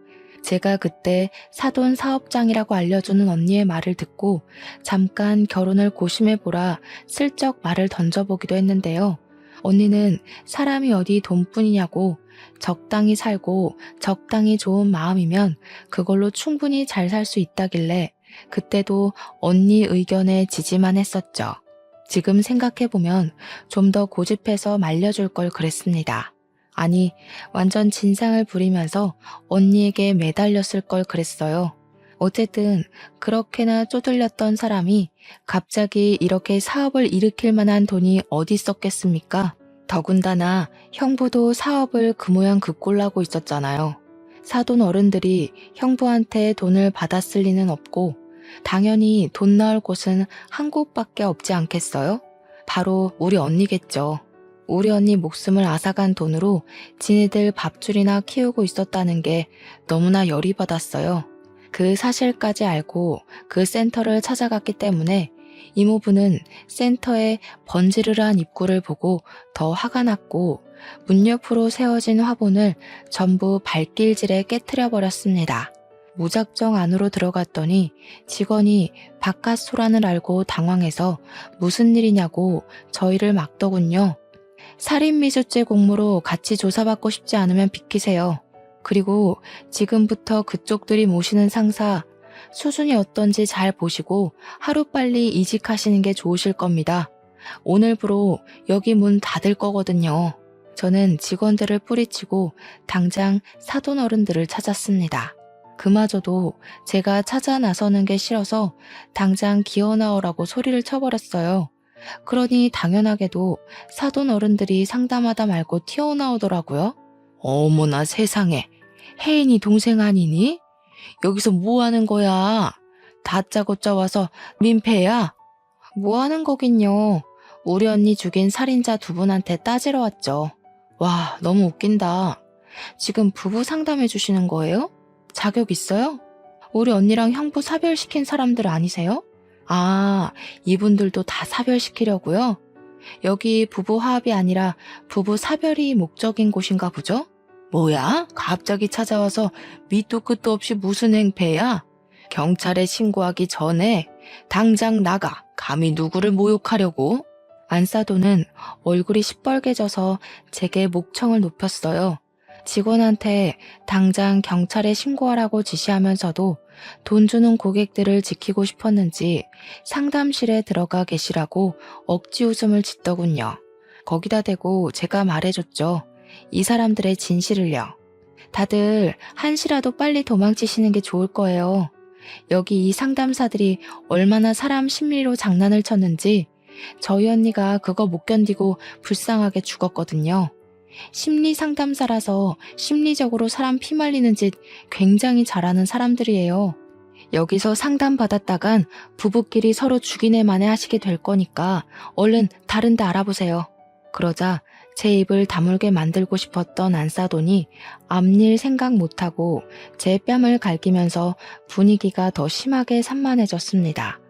제가 그때 사돈 사업장이라고 알려주는 언니의 말을 듣고 잠깐 결혼을 고심해보라 슬쩍 말을 던져보기도 했는데요. 언니는 사람이 어디 돈뿐이냐고 적당히 살고 적당히 좋은 마음이면 그걸로 충분히 잘 살 수 있다길래 그때도 언니 의견에 지지만 했었죠. 지금 생각해보면 좀 더 고집해서 말려줄 걸 그랬습니다. 아니, 완전 진상을 부리면서 언니에게 매달렸을 걸 그랬어요. 어쨌든 그렇게나 쪼들렸던 사람이 갑자기 이렇게 사업을 일으킬 만한 돈이 어디 있었겠습니까? 더군다나 형부도 사업을 그 모양 그 꼴나고 있었잖아요. 사돈 어른들이 형부한테 돈을 받았을 리는 없고 당연히 돈 나올 곳은 한 곳밖에 없지 않겠어요? 바로 우리 언니겠죠. 우리 언니 목숨을 앗아간 돈으로 지네들 밥줄이나 키우고 있었다는 게 너무나 열이 받았어요. 그 사실까지 알고 그 센터를 찾아갔기 때문에 이모부는 센터의 번지르르한 입구를 보고 더 화가 났고 문 옆으로 세워진 화분을 전부 발길질에 깨트려 버렸습니다. 무작정 안으로 들어갔더니 직원이 바깥 소란을 알고 당황해서 무슨 일이냐고 저희를 막더군요. 살인미수죄 공모로 같이 조사받고 싶지 않으면 비키세요. 그리고 지금부터 그쪽들이 모시는 상사 수준이 어떤지 잘 보시고 하루빨리 이직하시는 게 좋으실 겁니다. 오늘부로 여기 문 닫을 거거든요. 저는 직원들을 뿌리치고 당장 사돈 어른들을 찾았습니다. 그마저도 제가 찾아 나서는 게 싫어서 당장 기어 나오라고 소리를 쳐버렸어요. 그러니 당연하게도 사돈 어른들이 상담하다 말고 튀어나오더라고요. 어머나 세상에, 혜인이 동생 아니니? 여기서 뭐 하는 거야? 다짜고짜 와서 민폐야? 뭐 하는 거긴요. 우리 언니 죽인 살인자 두 분한테 따지러 왔죠. 와, 너무 웃긴다. 지금 부부 상담해 주시는 거예요? 자격 있어요? 우리 언니랑 형부 사별시킨 사람들 아니세요? 아, 이분들도 다 사별시키려고요? 여기 부부 화합이 아니라 부부 사별이 목적인 곳인가 보죠? 뭐야? 갑자기 찾아와서 밑도 끝도 없이 무슨 행패야? 경찰에 신고하기 전에 당장 나가. 감히 누구를 모욕하려고? 안사도는 얼굴이 시뻘개져서 제게 목청을 높였어요. 직원한테 당장 경찰에 신고하라고 지시하면서도 돈 주는 고객들을 지키고 싶었는지 상담실에 들어가 계시라고 억지 웃음을 짓더군요. 거기다 대고 제가 말해줬죠. 이 사람들의 진실을요. 다들 한시라도 빨리 도망치시는 게 좋을 거예요. 여기 이 상담사들이 얼마나 사람 심리로 장난을 쳤는지 저희 언니가 그거 못 견디고 불쌍하게 죽었거든요. 심리 상담사라서 심리적으로 사람 피말리는 짓 굉장히 잘하는 사람들이에요. 여기서 상담받았다간 부부끼리 서로 죽이네 마네 하시게 될 거니까 얼른 다른 데 알아보세요. 그러자 제 입을 다물게 만들고 싶었던 안사돈이 앞일 생각 못하고 제 뺨을 갈기면서 분위기가 더 심하게 산만해졌습니다.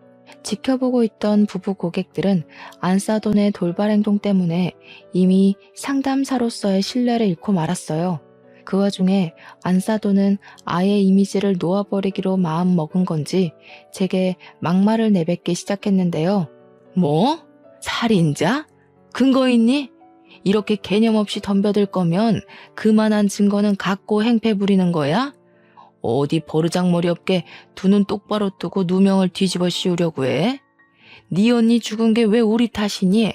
지켜보고 있던 부부 고객들은 안사돈의 돌발 행동 때문에 이미 상담사로서의 신뢰를 잃고 말았어요. 그 와중에 안사돈은 아예 이미지를 놓아버리기로 마음 먹은 건지 제게 막말을 내뱉기 시작했는데요. 뭐? 살인자? 근거 있니? 이렇게 개념 없이 덤벼들 거면 그만한 증거는 갖고 행패 부리는 거야? 어디 버르장머리 없게 두 눈 똑바로 뜨고 누명을 뒤집어 씌우려고 해? 네 언니 죽은 게 왜 우리 탓이니?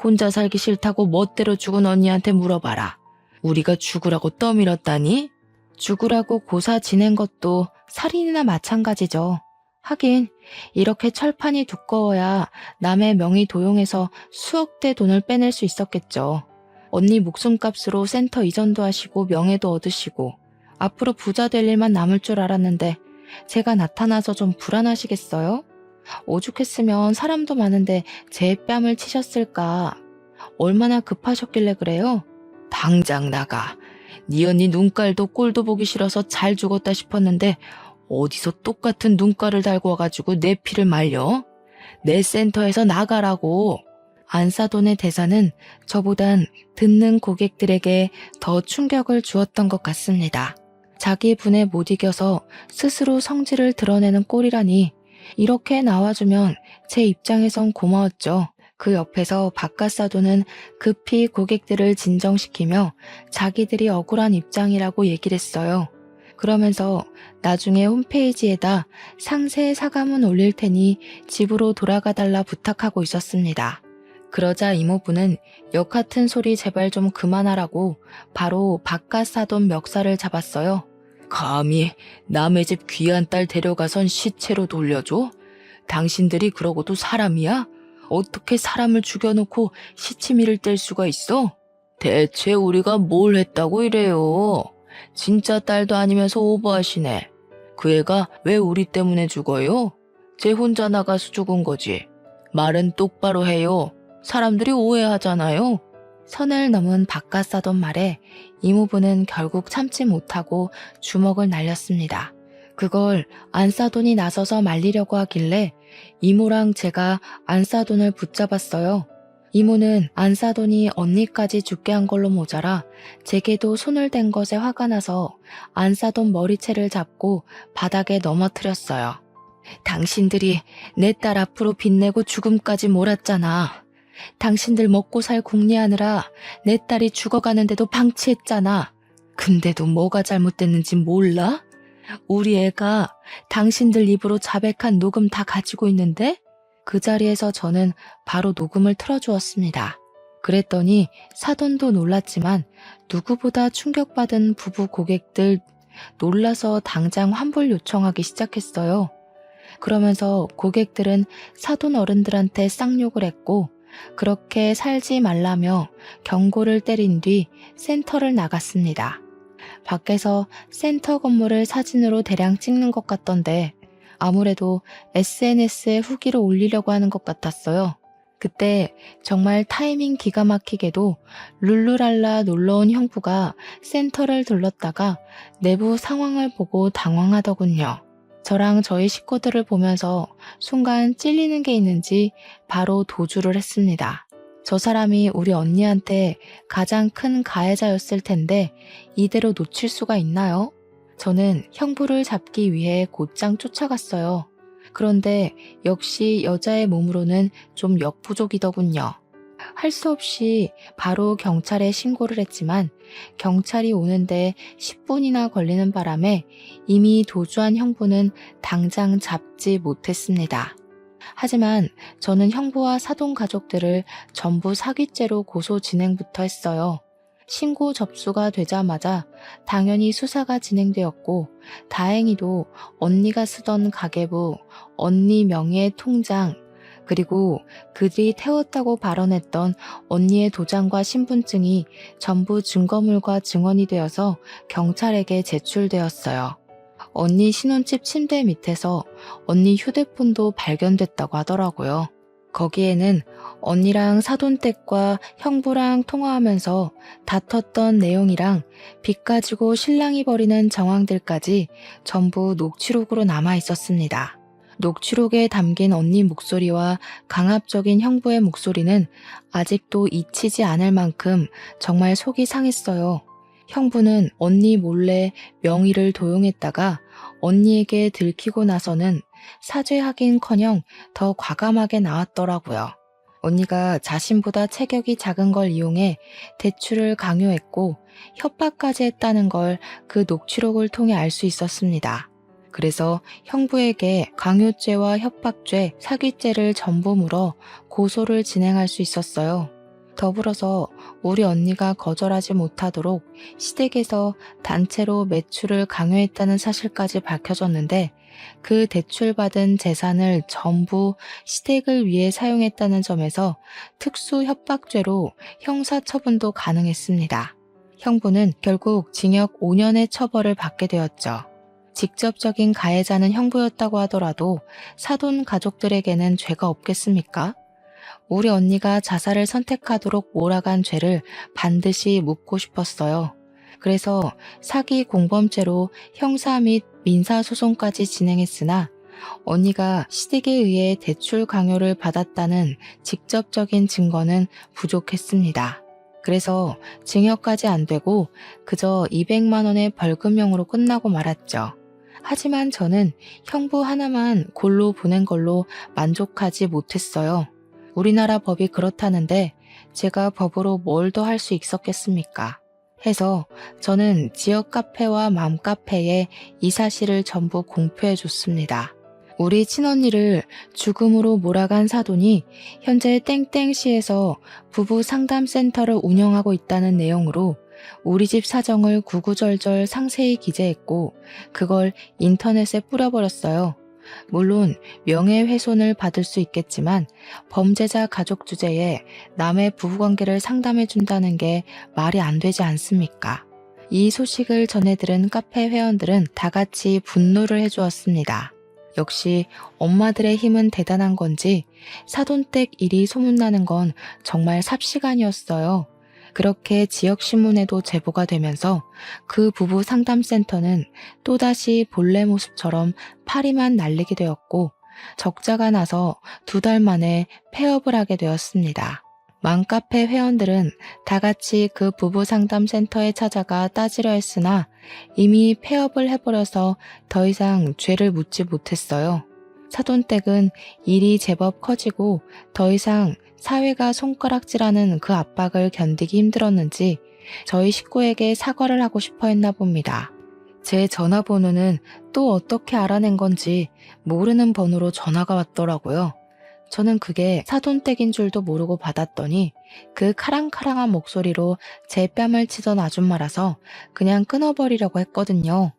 혼자 살기 싫다고 멋대로 죽은 언니한테 물어봐라. 우리가 죽으라고 떠밀었다니? 죽으라고 고사 지낸 것도 살인이나 마찬가지죠. 하긴 이렇게 철판이 두꺼워야 남의 명의 도용해서 수억대 돈을 빼낼 수 있었겠죠. 언니 목숨값으로 센터 이전도 하시고 명예도 얻으시고 앞으로 부자 될 일만 남을 줄 알았는데 제가 나타나서 좀 불안하시겠어요? 오죽했으면 사람도 많은데 제 뺨을 치셨을까. 얼마나 급하셨길래 그래요? 당장 나가. 네 언니 눈깔도 꼴도 보기 싫어서 잘 죽었다 싶었는데 어디서 똑같은 눈깔을 달고 와가지고 내 피를 말려? 내 센터에서 나가라고. 안사돈의 대사는 저보단 듣는 고객들에게 더 충격을 주었던 것 같습니다. 자기 분에 못 이겨서 스스로 성질을 드러내는 꼴이라니 이렇게 나와주면 제 입장에선 고마웠죠. 그 옆에서 바깥사돈은 급히 고객들을 진정시키며 자기들이 억울한 입장이라고 얘기를 했어요. 그러면서 나중에 홈페이지에다 상세 사과문 올릴 테니 집으로 돌아가 달라 부탁하고 있었습니다. 그러자 이모부는 역 같은 소리 제발 좀 그만하라고 바로 바깥사돈 멱살을 잡았어요. 감히 남의 집 귀한 딸 데려가선 시체로 돌려줘? 당신들이 그러고도 사람이야? 어떻게 사람을 죽여놓고 시치미를 뗄 수가 있어? 대체 우리가 뭘 했다고 이래요? 진짜 딸도 아니면서 오버하시네. 그 애가 왜 우리 때문에 죽어요? 쟤 혼자 나가서 죽은 거지. 말은 똑바로 해요. 사람들이 오해하잖아요. 선을 넘은 바깥사돈 말에 이모부는 결국 참지 못하고 주먹을 날렸습니다. 그걸 안사돈이 나서서 말리려고 하길래 이모랑 제가 안사돈을 붙잡았어요. 이모는 안사돈이 언니까지 죽게 한 걸로 모자라 제게도 손을 댄 것에 화가 나서 안사돈 머리채를 잡고 바닥에 넘어뜨렸어요. 당신들이 내 딸 앞으로 빛내고 죽음까지 몰았잖아. 당신들 먹고 살 궁리하느라 내 딸이 죽어가는데도 방치했잖아. 근데도 뭐가 잘못됐는지 몰라? 우리 애가 당신들 입으로 자백한 녹음 다 가지고 있는데? 그 자리에서 저는 바로 녹음을 틀어주었습니다. 그랬더니 사돈도 놀랐지만 누구보다 충격받은 부부 고객들 놀라서 당장 환불 요청하기 시작했어요. 그러면서 고객들은 사돈 어른들한테 쌍욕을 했고 그렇게 살지 말라며 경고를 때린 뒤 센터를 나갔습니다. 밖에서 센터 건물을 사진으로 대량 찍는 것 같던데 아무래도 SNS에 후기를 올리려고 하는 것 같았어요. 그때 정말 타이밍 기가 막히게도 룰루랄라 놀러온 형부가 센터를 들렀다가 내부 상황을 보고 당황하더군요. 저랑 저희 식구들을 보면서 순간 찔리는 게 있는지 바로 도주를 했습니다. 저 사람이 우리 언니한테 가장 큰 가해자였을 텐데 이대로 놓칠 수가 있나요? 저는 형부를 잡기 위해 곧장 쫓아갔어요. 그런데 역시 여자의 몸으로는 좀 역부족이더군요. 할 수 없이 바로 경찰에 신고를 했지만 경찰이 오는데 10분이나 걸리는 바람에 이미 도주한 형부는 당장 잡지 못했습니다. 하지만 저는 형부와 사돈 가족들을 전부 사기죄로 고소 진행부터 했어요. 신고 접수가 되자마자 당연히 수사가 진행되었고 다행히도 언니가 쓰던 가계부, 언니 명의의 통장, 그리고 그들이 태웠다고 발언했던 언니의 도장과 신분증이 전부 증거물과 증언이 되어서 경찰에게 제출되었어요. 언니 신혼집 침대 밑에서 언니 휴대폰도 발견됐다고 하더라고요. 거기에는 언니랑 사돈댁과 형부랑 통화하면서 다퉜던 내용이랑 빚 가지고 신랑이 벌이는 정황들까지 전부 녹취록으로 남아 있었습니다. 녹취록에 담긴 언니 목소리와 강압적인 형부의 목소리는 아직도 잊히지 않을 만큼 정말 속이 상했어요. 형부는 언니 몰래 명의를 도용했다가 언니에게 들키고 나서는 사죄하긴커녕 더 과감하게 나왔더라고요. 언니가 자신보다 체격이 작은 걸 이용해 대출을 강요했고 협박까지 했다는 걸 그 녹취록을 통해 알 수 있었습니다. 그래서 형부에게 강요죄와 협박죄, 사기죄를 전부 물어 고소를 진행할 수 있었어요. 더불어서 우리 언니가 거절하지 못하도록 시댁에서 단체로 매출을 강요했다는 사실까지 밝혀졌는데 그 대출받은 재산을 전부 시댁을 위해 사용했다는 점에서 특수 협박죄로 형사처분도 가능했습니다. 형부는 결국 징역 5년의 처벌을 받게 되었죠. 직접적인 가해자는 형부였다고 하더라도 사돈 가족들에게는 죄가 없겠습니까? 우리 언니가 자살을 선택하도록 몰아간 죄를 반드시 묻고 싶었어요. 그래서 사기 공범죄로 형사 및 민사소송까지 진행했으나 언니가 시댁에 의해 대출 강요를 받았다는 직접적인 증거는 부족했습니다. 그래서 징역까지 안 되고 그저 200만 원의 벌금형으로 끝나고 말았죠. 하지만 저는 형부 하나만 골로 보낸 걸로 만족하지 못했어요. 우리나라 법이 그렇다는데 제가 법으로 뭘 더 할 수 있었겠습니까? 해서 저는 지역 카페와 맘카페에 이 사실을 전부 공표해 줬습니다. 우리 친언니를 죽음으로 몰아간 사돈이 현재 땡땡시에서 부부 상담센터를 운영하고 있다는 내용으로 우리 집 사정을 구구절절 상세히 기재했고 그걸 인터넷에 뿌려버렸어요. 물론 명예훼손을 받을 수 있겠지만 범죄자 가족 주제에 남의 부부관계를 상담해준다는 게 말이 안 되지 않습니까? 이 소식을 전해들은 카페 회원들은 다 같이 분노를 해주었습니다. 역시 엄마들의 힘은 대단한 건지 사돈댁 일이 소문나는 건 정말 삽시간이었어요. 그렇게 지역신문에도 제보가 되면서 그 부부 상담센터는 또다시 본래 모습처럼 파리만 날리게 되었고 적자가 나서 2달 만에 폐업을 하게 되었습니다. 맘카페 회원들은 다 같이 그 부부 상담센터에 찾아가 따지려 했으나 이미 폐업을 해버려서 더 이상 죄를 묻지 못했어요. 사돈댁은 일이 제법 커지고 더 이상 사회가 손가락질하는 그 압박을 견디기 힘들었는지 저희 식구에게 사과를 하고 싶어 했나 봅니다. 제 전화번호는 또 어떻게 알아낸 건지 모르는 번호로 전화가 왔더라고요. 저는 그게 사돈댁인 줄도 모르고 받았더니 그 카랑카랑한 목소리로 제 뺨을 치던 아줌마라서 그냥 끊어버리려고 했거든요.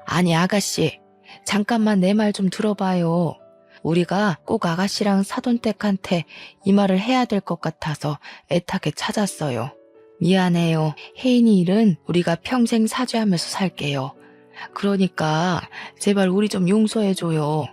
아니 아가씨, 잠깐만 내 말 좀 들어봐요. 우리가 꼭 아가씨랑 사돈댁한테 이 말을 해야 될 것 같아서 애타게 찾았어요. 미안해요. 혜인이 일은 우리가 평생 사죄하면서 살게요. 그러니까 제발 우리 좀 용서해줘요.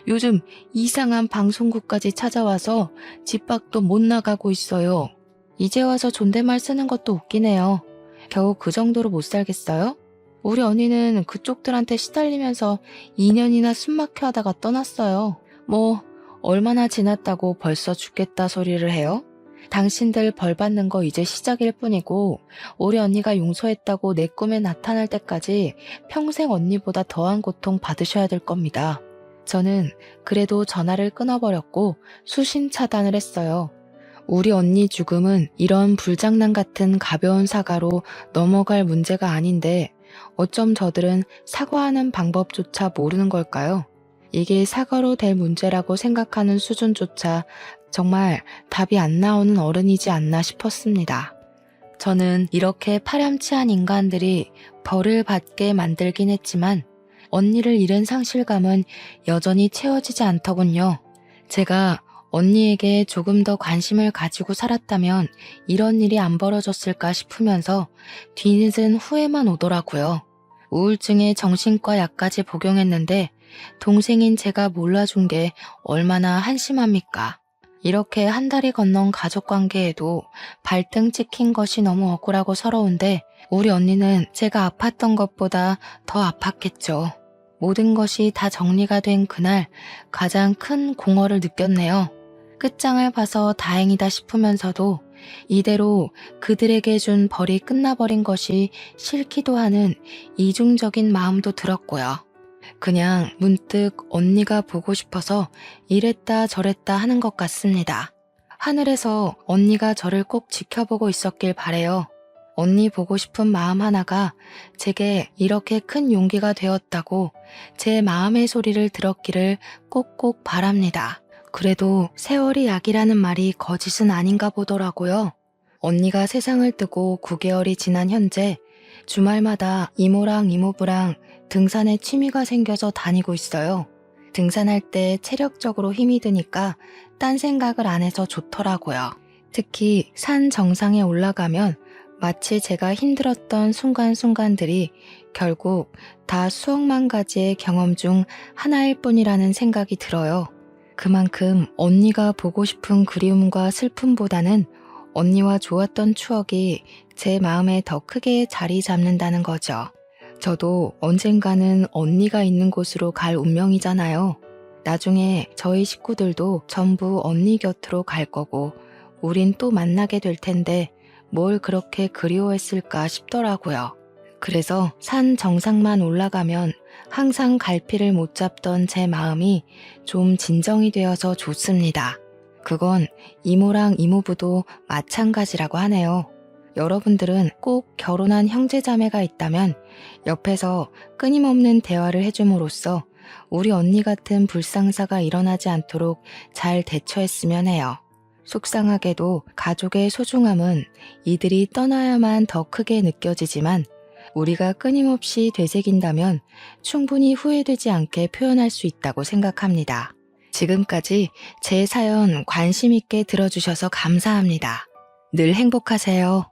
요즘 이상한 방송국까지 찾아와서 집 밖도 못 나가고 있어요. 이제 와서 존댓말 쓰는 것도 웃기네요. 겨우 그 정도로 못 살겠어요? 우리 언니는 그쪽들한테 시달리면서 2년이나 숨막혀 하다가 떠났어요. 뭐 얼마나 지났다고 벌써 죽겠다 소리를 해요? 당신들 벌 받는 거 이제 시작일 뿐이고 우리 언니가 용서했다고 내 꿈에 나타날 때까지 평생 언니보다 더한 고통 받으셔야 될 겁니다. 저는 그래도 전화를 끊어버렸고 수신 차단을 했어요. 우리 언니 죽음은 이런 불장난 같은 가벼운 사과로 넘어갈 문제가 아닌데 어쩜 저들은 사과하는 방법조차 모르는 걸까요? 이게 사과로 될 문제라고 생각하는 수준조차 정말 답이 안 나오는 어른이지 않나 싶었습니다. 저는 이렇게 파렴치한 인간들이 벌을 받게 만들긴 했지만 언니를 잃은 상실감은 여전히 채워지지 않더군요. 제가 언니에게 조금 더 관심을 가지고 살았다면 이런 일이 안 벌어졌을까 싶으면서 뒤늦은 후회만 오더라고요. 우울증에 정신과 약까지 복용했는데 동생인 제가 몰라준 게 얼마나 한심합니까? 이렇게 한 달이 건넌 가족관계에도 발등 찍힌 것이 너무 억울하고 서러운데 우리 언니는 제가 아팠던 것보다 더 아팠겠죠. 모든 것이 다 정리가 된 그날 가장 큰 공허를 느꼈네요. 끝장을 봐서 다행이다 싶으면서도 이대로 그들에게 준 벌이 끝나버린 것이 싫기도 하는 이중적인 마음도 들었고요. 그냥 문득 언니가 보고 싶어서 이랬다 저랬다 하는 것 같습니다. 하늘에서 언니가 저를 꼭 지켜보고 있었길 바래요. 언니 보고 싶은 마음 하나가 제게 이렇게 큰 용기가 되었다고 제 마음의 소리를 들었기를 꼭꼭 바랍니다. 그래도 세월이 약이라는 말이 거짓은 아닌가 보더라고요. 언니가 세상을 뜨고 9개월이 지난 현재 주말마다 이모랑 이모부랑 등산에 취미가 생겨서 다니고 있어요. 등산할 때 체력적으로 힘이 드니까 딴 생각을 안 해서 좋더라고요. 특히 산 정상에 올라가면 마치 제가 힘들었던 순간순간들이 결국 다 수억만 가지의 경험 중 하나일 뿐이라는 생각이 들어요. 그만큼 언니가 보고 싶은 그리움과 슬픔보다는 언니와 좋았던 추억이 제 마음에 더 크게 자리 잡는다는 거죠. 저도 언젠가는 언니가 있는 곳으로 갈 운명이잖아요. 나중에 저희 식구들도 전부 언니 곁으로 갈 거고 우린 또 만나게 될 텐데 뭘 그렇게 그리워했을까 싶더라고요. 그래서 산 정상만 올라가면 항상 갈피를 못 잡던 제 마음이 좀 진정이 되어서 좋습니다. 그건 이모랑 이모부도 마찬가지라고 하네요. 여러분들은 꼭 결혼한 형제자매가 있다면 옆에서 끊임없는 대화를 해줌으로써 우리 언니 같은 불상사가 일어나지 않도록 잘 대처했으면 해요. 속상하게도 가족의 소중함은 이들이 떠나야만 더 크게 느껴지지만 우리가 끊임없이 되새긴다면 충분히 후회되지 않게 표현할 수 있다고 생각합니다. 지금까지 제 사연 관심 있게 들어주셔서 감사합니다. 늘 행복하세요.